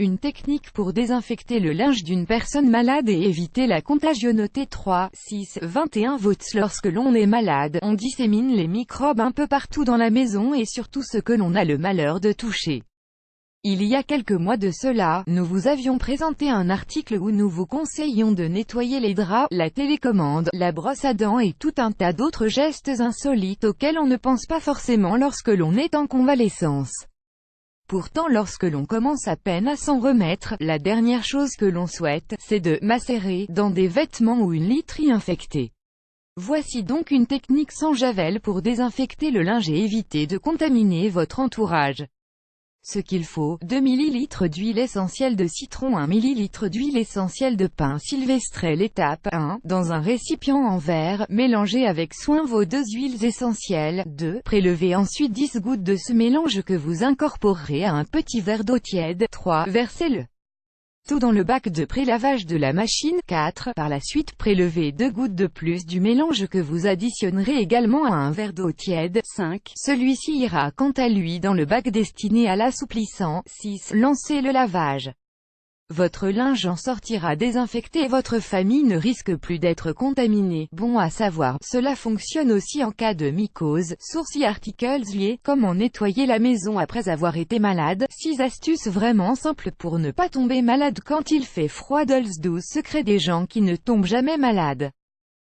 Une technique pour désinfecter le linge d'une personne malade et éviter la contagiosité. 3, 6, 21 votes. Lorsque l'on est malade, on dissémine les microbes un peu partout dans la maison et surtout ce que l'on a le malheur de toucher. Il y a quelques mois de cela, nous vous avions présenté un article où nous vous conseillions de nettoyer les draps, la télécommande, la brosse à dents et tout un tas d'autres gestes insolites auxquels on ne pense pas forcément lorsque l'on est en convalescence. Pourtant lorsque l'on commence à peine à s'en remettre, la dernière chose que l'on souhaite, c'est de macérer dans des vêtements ou une literie infectée. Voici donc une technique sans javel pour désinfecter le linge et éviter de contaminer votre entourage. Ce qu'il faut, 2 ml d'huile essentielle de citron, 1 ml d'huile essentielle de pin sylvestrelle. Étape 1. Dans un récipient en verre, mélangez avec soin vos 2 huiles essentielles. 2. Prélevez ensuite 10 gouttes de ce mélange que vous incorporerez à un petit verre d'eau tiède. 3. Versez-le tout dans le bac de prélavage de la machine. 4. Par la suite, prélevez 2 gouttes de plus du mélange que vous additionnerez également à un verre d'eau tiède. 5. Celui-ci ira quant à lui dans le bac destiné à l'assouplissant. 6. Lancez le lavage. Votre linge en sortira désinfecté et votre famille ne risque plus d'être contaminée. Bon à savoir, cela fonctionne aussi en cas de mycose. Source articles liés. Comment nettoyer la maison après avoir été malade. 6 astuces vraiment simples pour ne pas tomber malade quand il fait froid. 12 secrets des gens qui ne tombent jamais malades.